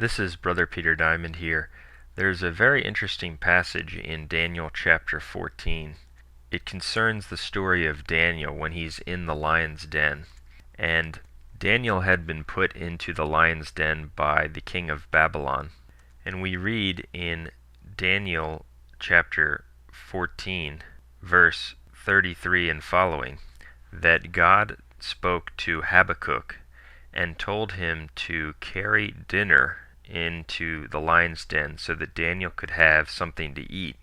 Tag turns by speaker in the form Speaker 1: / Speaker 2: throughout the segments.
Speaker 1: This is Brother Peter Diamond here. There's a very interesting passage in Daniel chapter 14. It concerns the story of Daniel when he's in the lion's den. And Daniel had been put into the lion's den by the king of Babylon. And we read in Daniel chapter 14, verse 33 and following, that God spoke to Habakkuk and told him to carry dinner into the lion's den so that Daniel could have something to eat.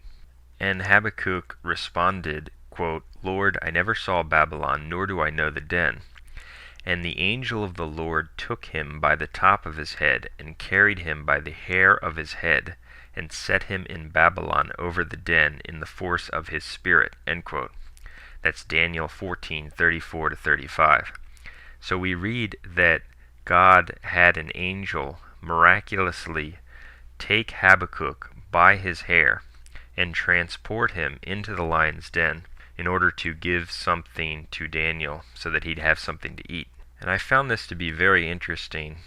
Speaker 1: And Habakkuk responded, quote, "Lord, I never saw Babylon, nor do I know the den. And the angel of the Lord took him by the top of his head, and carried him by the hair of his head, and set him in Babylon over the den in the force of his spirit." End quote. That's Daniel 14:34-35. So we read that God had an angel miraculously take Habakkuk by his hair and transport him into the lion's den in order to give something to Daniel so that he'd have something to eat. And I found this to be very interesting,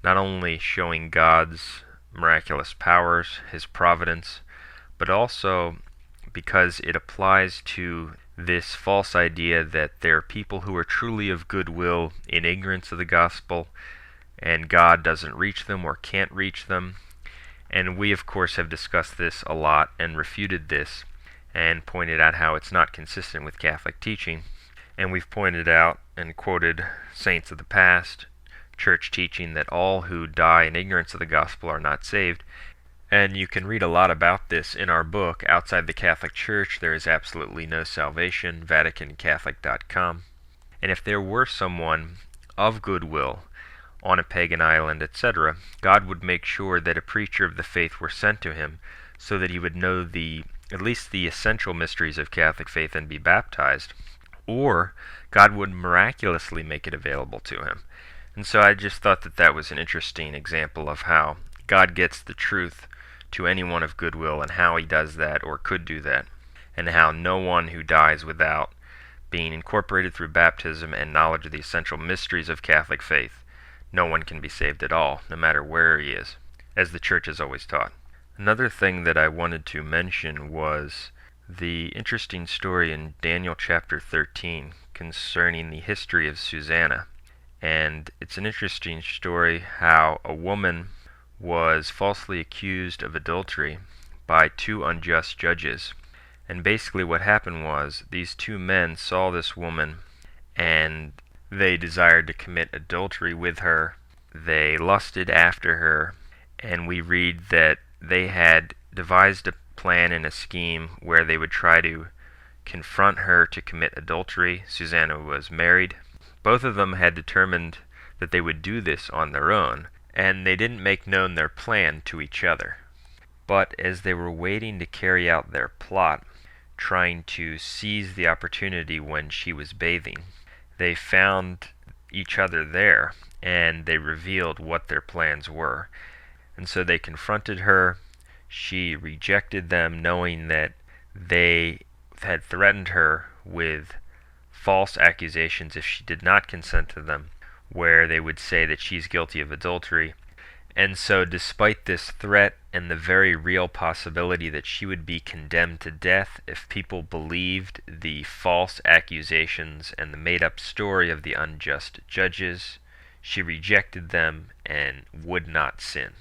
Speaker 1: not only showing God's miraculous powers, his providence, but also because it applies to this false idea that there are people who are truly of goodwill in ignorance of the gospel, and God doesn't reach them or can't reach them. And we, of course, have discussed this a lot and refuted this and pointed out how it's not consistent with Catholic teaching. And we've pointed out and quoted saints of the past, church teaching that all who die in ignorance of the gospel are not saved. And you can read a lot about this in our book, Outside the Catholic Church, There is Absolutely No Salvation, vaticancatholic.com. And if there were someone of goodwill on a pagan island, etc., God would make sure that a preacher of the faith were sent to him so that he would know at least the essential mysteries of Catholic faith and be baptized, or God would miraculously make it available to him. And so I just thought that that was an interesting example of how God gets the truth to anyone of goodwill and how he does that or could do that, and how no one who dies without being incorporated through baptism and knowledge of the essential mysteries of Catholic faith, no one can be saved at all, no matter where he is, as the Church has always taught. Another thing that I wanted to mention was the interesting story in Daniel chapter 13 concerning the history of Susanna. And it's an interesting story how a woman was falsely accused of adultery by two unjust judges. And basically what happened was these two men saw this woman and they desired to commit adultery with her. They lusted after her, and we read that they had devised a plan and a scheme where they would try to confront her to commit adultery. Susanna was married. Both of them had determined that they would do this on their own, and they didn't make known their plan to each other. But as they were waiting to carry out their plot, trying to seize the opportunity when she was bathing, they found each other there, and they revealed what their plans were. And so they confronted her. She rejected them, knowing that they had threatened her with false accusations if she did not consent to them, where they would say that she's guilty of adultery. And so despite this threat and the very real possibility that she would be condemned to death if people believed the false accusations and the made-up story of the unjust judges, she rejected them and would not sin.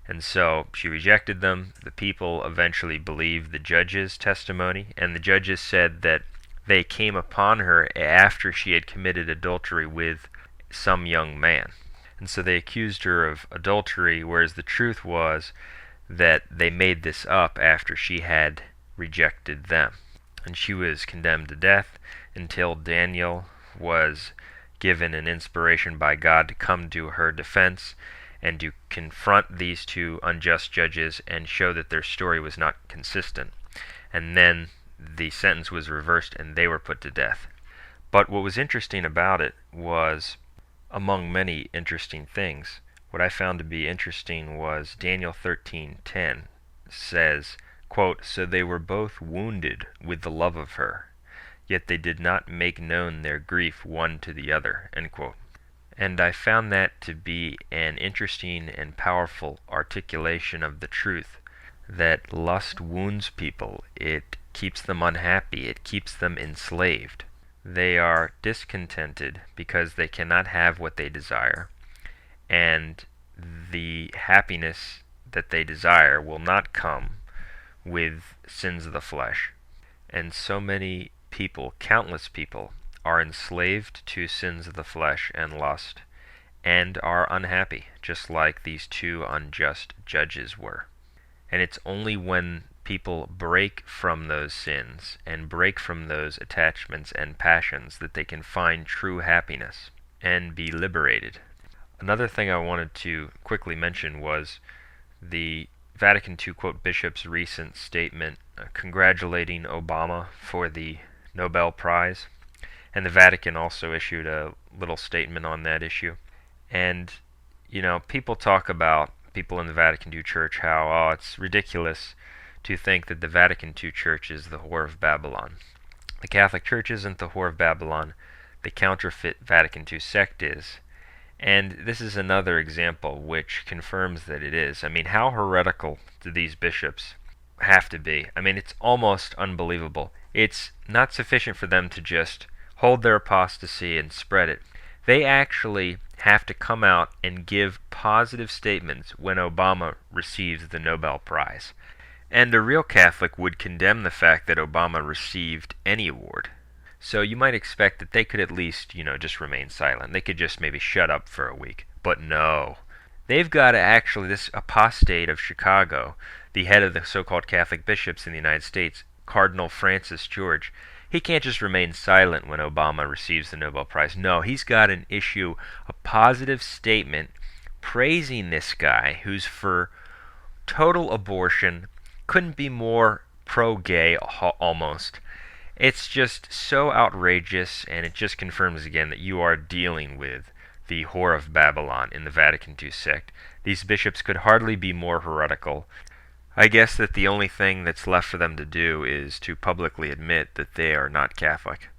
Speaker 1: And so she rejected them. The people eventually believed the judges' testimony, and the judges said that they came upon her after she had committed adultery with some young man. And so they accused her of adultery, whereas the truth was that they made this up after she had rejected them. And she was condemned to death until Daniel was given an inspiration by God to come to her defense and to confront these two unjust judges and show that their story was not consistent. And then the sentence was reversed and they were put to death. But what was interesting about it was, among many interesting things, what I found to be interesting was Daniel 13:10 says, quote, "So they were both wounded with the love of her, yet they did not make known their grief one to the other," end quote. And I found that to be an interesting and powerful articulation of the truth that lust wounds people. It keeps them unhappy. It keeps them enslaved. They are discontented because they cannot have what they desire, and the happiness that they desire will not come with sins of the flesh. And so many people, countless people, are enslaved to sins of the flesh and lust, and are unhappy, just like these two unjust judges were. And it's only when people break from those sins and break from those attachments and passions that they can find true happiness and be liberated. Another thing I wanted to quickly mention was the Vatican II bishop's recent statement congratulating Obama for the Nobel Prize. And the Vatican also issued a little statement on that issue. And, people talk about, people in the Vatican II Church, how, it's ridiculous to think that the Vatican II Church is the whore of Babylon. The Catholic Church isn't the whore of Babylon. The counterfeit Vatican II sect is. And this is another example which confirms that it is. I mean, how heretical do these bishops have to be? I mean, it's almost unbelievable. It's not sufficient for them to just hold their apostasy and spread it. They actually have to come out and give positive statements when Obama receives the Nobel Prize. And a real Catholic would condemn the fact that Obama received any award. So you might expect that they could at least, just remain silent. They could just maybe shut up for a week. But no. They've got to actually, this apostate of Chicago, the head of the so-called Catholic bishops in the United States, Cardinal Francis George, he can't just remain silent when Obama receives the Nobel Prize. No, he's got to issue a positive statement praising this guy who's for total abortion, couldn't be more pro-gay almost. It's just so outrageous, and it just confirms again that you are dealing with the whore of Babylon in the Vatican II sect. These bishops could hardly be more heretical. I guess that the only thing that's left for them to do is to publicly admit that they are not Catholic.